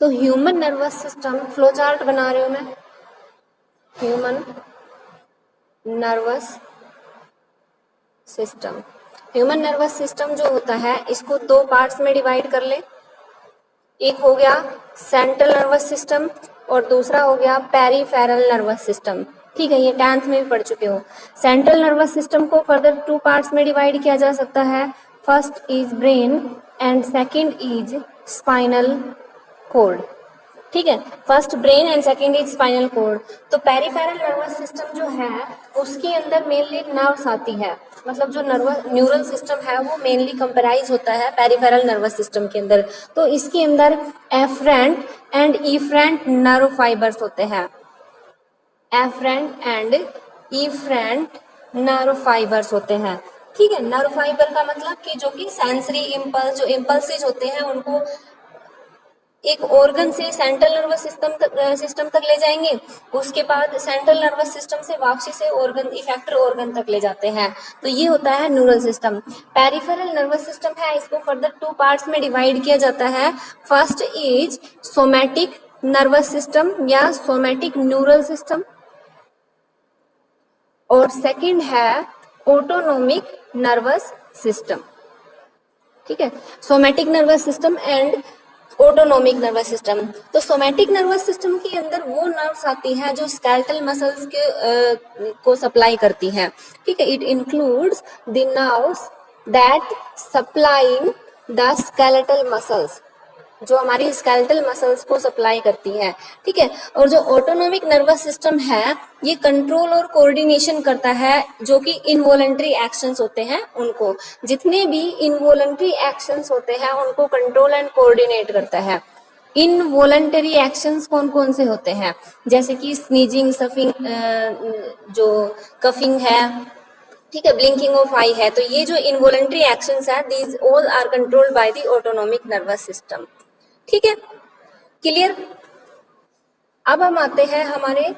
तो human nervous system, flow chart बना रही हूँ मैं। Human nervous system, human nervous system जो होता है इसको दो पार्ट्स में डिवाइड कर ले। एक हो गया सेंट्रल नर्वस सिस्टम और दूसरा हो गया पेरिफेरल नर्वस सिस्टम। ठीक है, ये 10th में भी पढ़ चुके हो। सेंट्रल नर्वस सिस्टम को फर्दर टू पार्ट्स में डिवाइड किया जा सकता है। First is brain and second is spinal cord. ठीक है, first brain and second is spinal cord. तो पेरिफेरल नर्वस सिस्टम जो है उसके अंदर मेनली नर्व्स आती है, मतलब जो नर्वस न्यूरल सिस्टम है वो मेनली कंप्राइज होता है पेरिफेरल नर्वस सिस्टम के अंदर। तो इसके अंदर afferent and efferent nerve fibres होते हैं। Afferent and efferent nerve fibres होते हैं। ठीक है, नर्व फाइबर का मतलब कि जो कि सेंसरी इम्पल्स, जो इम्पल्सेस होते हैं उनको एक ऑर्गन से सेंट्रल नर्वस सिस्टम तक ले जाएंगे, उसके बाद सेंट्रल नर्वस सिस्टम से वापसी से ऑर्गन इफेक्टर ऑर्गन तक ले जाते हैं। तो ये होता है neural system. Peripheral nervous system है, इसको फर्दर टू पार्ट्स में डिवाइड किया जाता है। First is somatic nervous system या सोमैटिक न्यूरल सिस्टम और सेकंड है ऑटोनोमिक नर्वस सिस्टम। ठीक है, somatic nervous system and autonomic nervous system. तो सोमैटिक नर्वस सिस्टम के अंदर वो नर्व्स आती हैं जो स्केलेटल मसल्स के को सप्लाई करती हैं। ठीक है, it includes the nerves that supplying the skeletal muscles, जो हमारी स्केलेटल मसल्स को सप्लाई करती है। ठीक है, और जो ऑटोनोमिक नर्वस सिस्टम है ये कंट्रोल और कोऑर्डिनेशन करता है जो कि इनवॉलंटरी एक्शंस होते हैं उनको, जितने भी इनवॉलंटरी एक्शंस होते हैं उनको कंट्रोल एंड कोऑर्डिनेट करता है। इनवॉलंटरी एक्शंस कौन कौन से होते हैं, जैसे कि स्नीजिंग, सफिंग, जो कफिंग है, ठीक है, ब्लिंकिंग ऑफ आई है। तो ये जो इनवॉलंटरी एक्शंस है these all are controlled by the autonomic nervous system. ठीक है, क्लियर। अब हम आते हैं हमारे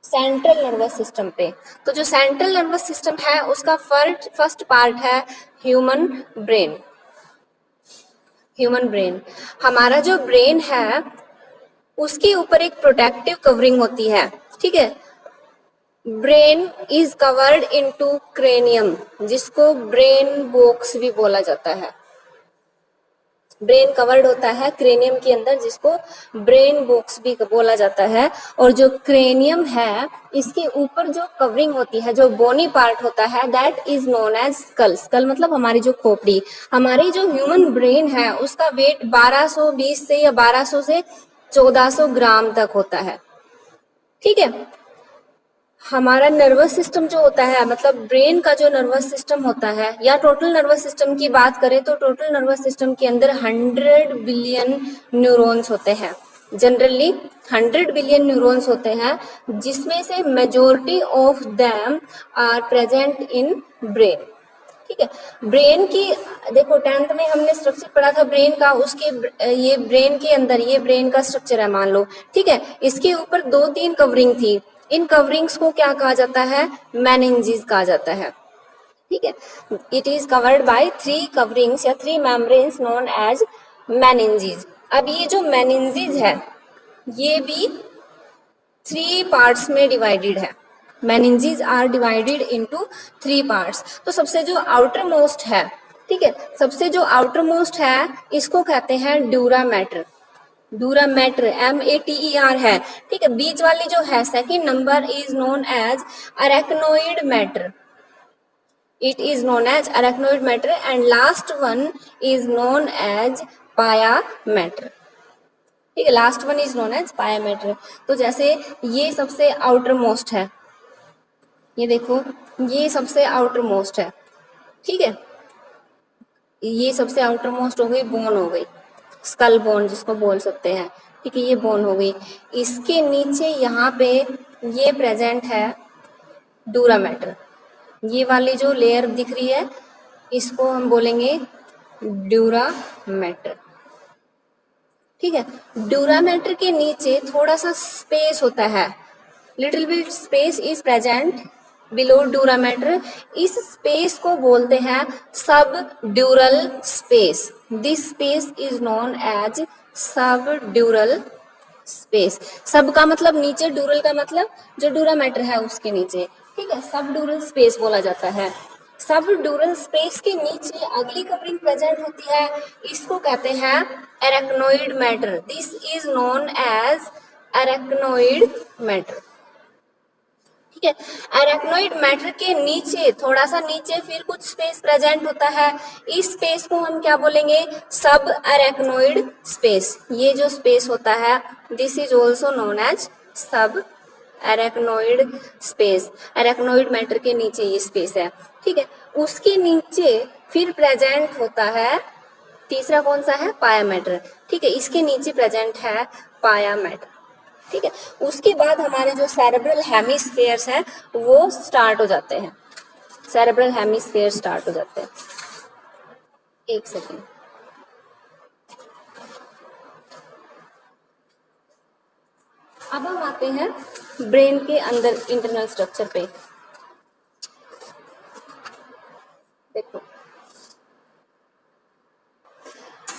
सेंट्रल नर्वस सिस्टम पे। तो जो सेंट्रल नर्वस सिस्टम है उसका फर्स्ट पार्ट है ह्यूमन ब्रेन। ह्यूमन ब्रेन, हमारा जो ब्रेन है उसके ऊपर एक प्रोटेक्टिव कवरिंग होती है। ठीक है, brain is covered into cranium, जिसको ब्रेन बॉक्स भी बोला जाता है। ब्रेन कवर्ड होता है क्रेनियम के अंदर, जिसको ब्रेन बॉक्स भी बोला जाता है। और जो क्रेनियम है इसके ऊपर जो कवरिंग होती है, जो बोनी पार्ट होता है, that is known as skull. Skull मतलब हमारी जो खोपड़ी। हमारी जो ह्यूमन ब्रेन है उसका वेट 1220 से या 1200 से 1400 ग्राम तक होता है। ठीक है, हमारा नर्वस सिस्टम जो होता है, मतलब ब्रेन का जो नर्वस सिस्टम होता है या टोटल नर्वस सिस्टम की बात करें तो टोटल नर्वस सिस्टम के अंदर 100 बिलियन न्यूरॉन्स होते हैं। जनरली 100 बिलियन न्यूरॉन्स होते हैं, जिसमें से majority of them are present in brain. ठीक है, ब्रेन की देखो 10th में हमने स्ट्रक्चर पढ़ा था ब्रेन का, उसके ये ब्रेन के अंदर ये ब्रेन का स्ट्रक्चर है मान लो। ठीक है, इसके ऊपर 2-3 कवरिंग थी। इन कवरिंग्स को क्या कहा जाता है, मेनिंजेस कहा जाता है। ठीक है, it is covered by 3 coverings या 3 मेम्ब्रेन्स नोन एज मेनिंजेस। अब ये जो मेनिंजेस है ये भी 3 पार्ट्स में डिवाइडेड है। Meninges are divided into 3 parts. तो सबसे जो आउटर मोस्ट है, ठीक है, सबसे जो आउटर मोस्ट है इसको कहते हैं dura mater. Dura mater METER है। ठीक है, बीच वाली जो है second number is known as arachnoid mater. It is known as arachnoid mater and last one is known as pia mater. ठीक है, last one is known as pia mater. तो जैसे ये सबसे आउटर मोस्ट है, ये देखो ये सबसे आउटर मोस्ट है। ठीक है, ये सबसे आउटर मोस्ट हो गई, बोन हो गई, स्कल बोन जिसको बोल सकते हैं। ठीक है, ये बोन हो गई। इसके नीचे यहाँ पे ये प्रेजेंट है ड्यूरा मैटर। ये वाली जो लेयर दिख रही है इसको हम बोलेंगे ड्यूरा मैटर। ठीक है, ड्यूरा मैटर के नीचे थोड़ा सा स्पेस होता है, little bit space is present below dura matter. इस स्पेस को बोलते हैं subdural space. This space is known as subdural space. सब का मतलब नीचे, ड्यूरल का मतलब जो ड्यूरा मैटर है उसके नीचे, ठीक है, सब ड्यूरल स्पेस बोला जाता है। सब ड्यूरल स्पेस के नीचे अगली कवरिंग प्रेजेंट होती है, इसको कहते हैं arachnoid matter. This is known as arachnoid matter, ठीक है। एरेक्नोइड मैटर के नीचे, थोड़ा सा नीचे फिर कुछ स्पेस प्रेजेंट होता है, इस स्पेस को हम क्या बोलेंगे, सब एरेक्नोइड स्पेस। ये जो स्पेस होता है this is also known as subarachnoid space. Arachnoid matter के नीचे ये स्पेस है, ठीक है। उसके नीचे फिर प्रेजेंट होता है तीसरा, कौन सा है, पाया मैटर, ठीक है। इसके नीचे प्रेजेंट है पाया मैटर, ठीक है। उसके बाद हमारे जो सेरेब्रल हेमिस्फेयर्स हैं वो स्टार्ट हो जाते हैं, सेरेब्रल हेमिस्फेयर स्टार्ट हो जाते हैं। एक सेकेंड, अब हम आते हैं ब्रेन के अंदर इंटरनल स्ट्रक्चर पे। देखो,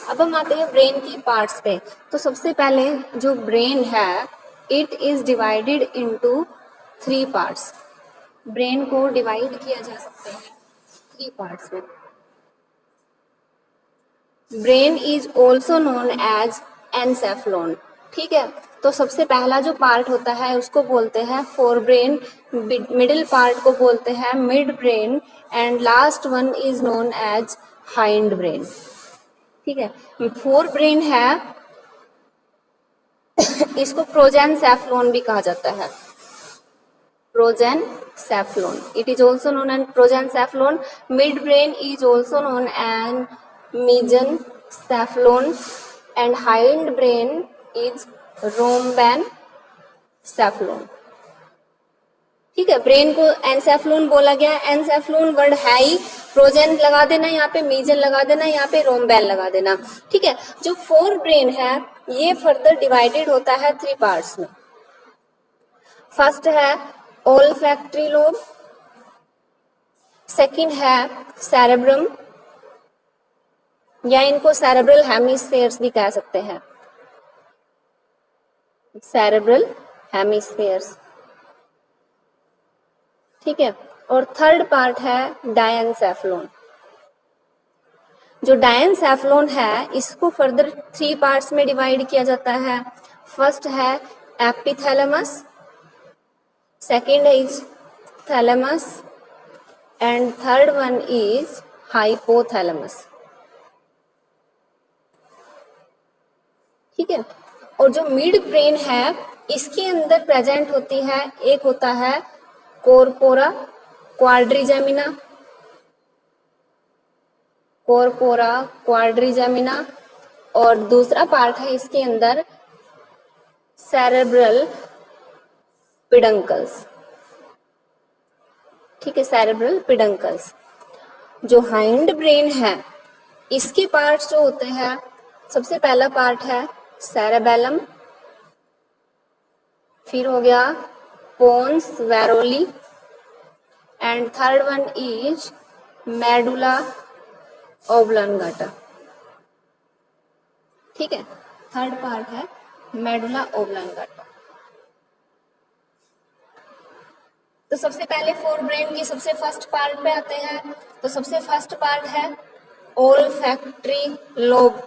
अब हम आते हैं ब्रेन के पार्ट्स पे। तो सबसे पहले जो ब्रेन है it is divided into 3 parts. Brain को डिवाइड किया जा सकते हैं 3 पार्ट्स में। Brain is also known as encephalon, ठीक है। तो सबसे पहला जो पार्ट होता है उसको बोलते हैं फोर ब्रेन, मिडिल पार्ट को बोलते हैं midbrain, and last one is known as hindbrain, ठीक है। फोर ब्रेन है, इसको प्रोजेनसेफेलॉन भी कहा जाता है, prosencephalon. It is also known as prosencephalon. Mid brain is also known as mesencephalon and hind brain is rhombencephalon, ठीक है। ब्रेन को एनसेफेलॉन बोला गया, एनसेफेलॉन वर्ड है ही, प्रोजेन लगा देना यहाँ पे, मीजन लगा देना यहाँ पे, रोम्बेन लगा देना, ठीक है। जो फोर ब्रेन है ये फर्दर डिवाइडेड होता है 3 पार्ट्स में। फर्स्ट है ओल्फैक्टरी लोब, सेकंड है सेरेब्रम, या इनको सेरेब्रल हेमिस्फेयर्स भी कह सकते हैं, सेरेब्रल हेमिस्फेयर्स, ठीक है। और थर्ड पार्ट है डायनसेफेलॉन। जो डायनसेफेलॉन है इसको फर्दर 3 पार्ट्स में डिवाइड किया जाता है। फर्स्ट है epithalamus, second is thalamus, and third one is hypothalamus, ठीक है। और जो मिड ब्रेन है इसके अंदर प्रेजेंट होती है, एक होता है कॉर्पोरा क्वाड्रिजेमिना, कॉर्पोरा क्वाड्रिजेमिना, और दूसरा पार्ट है इसके अंदर सेरेब्रल पिडंकल्स, ठीक है, सेरेब्रल पिडंकल्स। जो हाइंड ब्रेन है इसके पार्ट्स जो होते हैं, सबसे पहला पार्ट है सेरेबेलम, फिर हो गया pons varolii, and third one is medulla oblongata, ठीक है। थर्ड पार्ट है मेडुला ओब्लांगाटा। तो सबसे पहले फोर ब्रेन की सबसे फर्स्ट पार्ट पे आते हैं। तो सबसे फर्स्ट पार्ट है ओल्फैक्टरी लोब।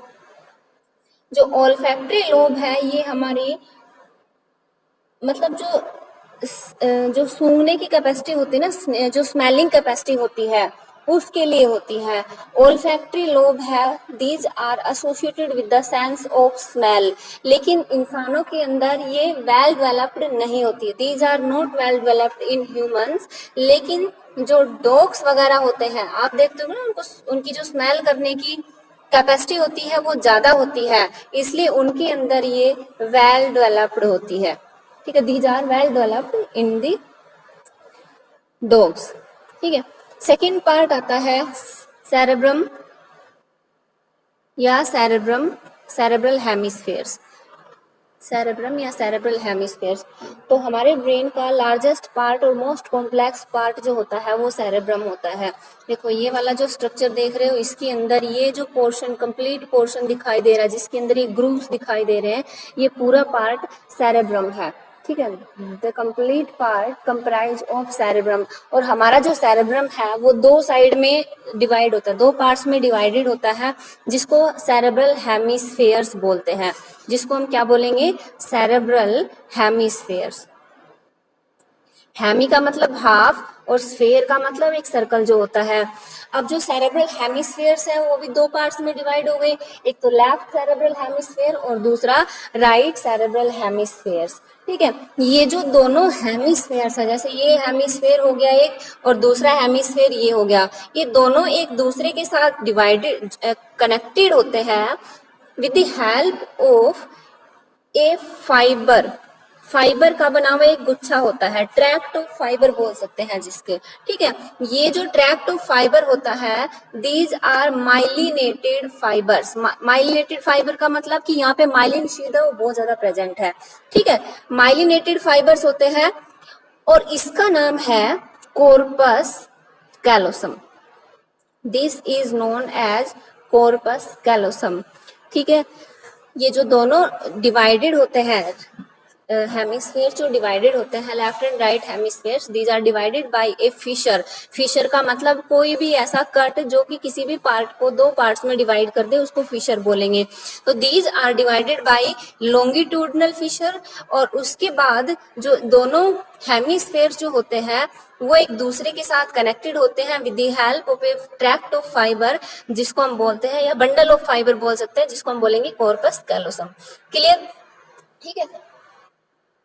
जो ओल्फैक्टरी लोब है ये हमारी मतलब जो सूंघने की कैपेसिटी होती है ना, जो स्मेलिंग कैपेसिटी होती है उसके लिए होती है। ओल्फैक्टरी लोब है, these are associated with the sense of smell, लेकिन इंसानों के अंदर ये वेल डेवलप्ड नहीं होती है। These are not well developed in humans, लेकिन जो डॉग्स वगैरह होते हैं आप देखते हो ना, उनको उनकी जो स्मेल करने की कैपेसिटी होती है वो ज्यादा होती है, इसलिए उनके अंदर ये वेल डेवलप्ड होती है, ठीक है। These are well developed in the dogs, ठीक है। सेकेंड पार्ट आता है सेरेब्रम या सेरेब्रल हेमिस्फेयर्स। सेरेब्रम या सेरेब्रल हेमिस्फीयर्स। तो हमारे ब्रेन का लार्जेस्ट पार्ट और मोस्ट कॉम्प्लेक्स पार्ट जो होता है वो सेरेब्रम होता है। देखो ये वाला जो स्ट्रक्चर देख रहे हो, इसके अंदर ये जो पोर्शन, कंप्लीट पोर्शन दिखाई दे रहा है, जिसके अंदर ये ग्रूव्स दिखाई दे रहे हैं, ये पूरा पार्ट सेरेब्रम है। ठीक है, the complete part comprise of cerebrum. और हमारा जो सेरेब्रम है वो दो साइड में डिवाइड होता है, दो पार्ट्स में डिवाइडेड होता है, जिसको सेरेब्रल हेमिस्फेयर्स बोलते हैं। जिसको हम क्या बोलेंगे? Cerebral hemispheres. हेमी का मतलब हाफ और स्फेयर का मतलब एक सर्कल जो होता है। अब जो सेरेब्रल हेमिस्फेयर्स है वो भी दो पार्ट्स में डिवाइड हो गए, एक तो लेफ्ट सेरेब्रल हेमिस्फेयर और दूसरा राइट सेरेब्रल हेमिस्फेयर्स। ठीक है, ये जो दोनों हेमिस्फेयर्स है, जैसे ये हेमिस्फेयर हो गया एक और दूसरा हेमिस्फेयर ये हो गया, ये दोनों एक दूसरे के साथ डिवाइडेड कनेक्टेड होते हैं with the help of A fibre. Fibre का बना हुआ एक गुच्छा होता है, ट्रैक्ट ऑफ फाइबर बोल सकते हैं जिसके। ठीक है, ये जो ट्रैक्ट ऑफ फाइबर होता है, these are myelinated fibres. Myelinated fibre का मतलब कि यहाँ पे माइलिन शीट है वो बहुत ज्यादा प्रेजेंट है। ठीक है, माइलिनेटेड फाइबर्स होते हैं और इसका नाम है corpus callosum. This is known as corpus callosum. ठीक है, ये जो दोनों डिवाइडेड होते हैं हेमिस्फेयर, जो डिवाइडेड होते हैं left and right hemispheres, these are divided by a fissure. Fissure का मतलब कोई भी ऐसा कट जो कि किसी भी पार्ट को दो पार्ट्स में डिवाइड कर दे, उसको फिशर बोलेंगे। तो these are divided by longitudinal fissure. और उसके बाद जो दोनों हेमिस्फेयर्स जो होते हैं वो एक दूसरे के साथ कनेक्टेड होते हैं with the help of A tract of fibre, जिसको हम बोलते हैं, या बंडल ऑफ फाइबर बोल सकते हैं, जिसको हम बोलेंगे कॉर्पस कैलोसम। क्लियर? ठीक है,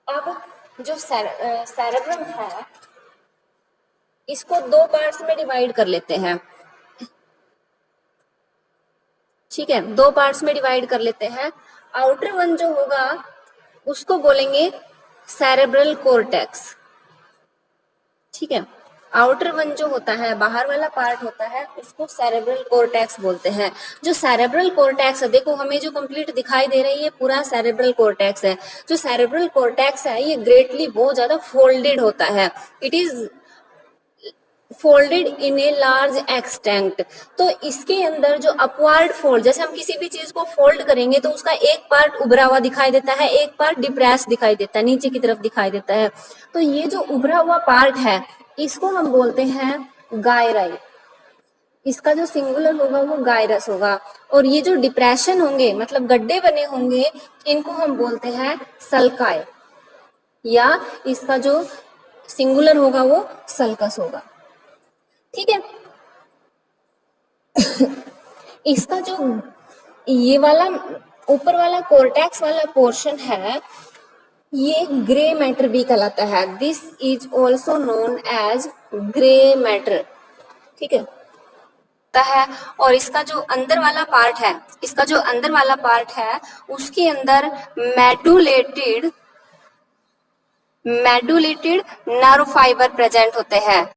अब जो सेरेब्रम है इसको दो पार्ट्स में डिवाइड कर लेते हैं। ठीक है, दो पार्ट्स में डिवाइड कर लेते हैं। आउटर वन जो होगा उसको बोलेंगे सेरेब्रल कॉर्टेक्स। ठीक है, आउटर वन जो होता है, बाहर वाला पार्ट होता है, उसको सेरेब्रल कॉर्टेक्स बोलते हैं। जो सेरेब्रल कॉर्टेक्स है, देखो हमें जो कंप्लीट दिखाई दे रही है पूरा सेरेब्रल कॉर्टेक्स है। जो सेरेब्रल कॉर्टेक्स है ये ग्रेटली बहुत ज्यादा फोल्डेड होता है। It is folded in a large extent. तो इसके अंदर जो अपवर्ड फोल्ड, जैसे हम किसी भी चीज को फोल्ड करेंगे तो उसका एक पार्ट उभरा हुआ दिखाई देता है, एक पार्ट डिप्रेस दिखाई देता है, नीचे की तरफ दिखाई देता है। तो ये जो उभरा हुआ पार्ट है इसको हम बोलते हैं गायराई। इसका जो सिंगुलर होगा वो गायरस होगा। और ये जो डिप्रेशन होंगे, मतलब गड्ढे बने होंगे, इनको हम बोलते हैं सल्काई, या इसका जो सिंगुलर होगा वो सल्कस होगा। ठीक है, इसका जो ये वाला ऊपर वाला कॉर्टेक्स वाला पोर्शन है ये ग्रे मैटर भी कहलाता है। This is also known as grey matter. ठीक है, और इसका जो अंदर वाला पार्ट है, इसका जो अंदर वाला पार्ट है उसके अंदर मेडुलेटेड नर्व फाइबर प्रेजेंट होते हैं।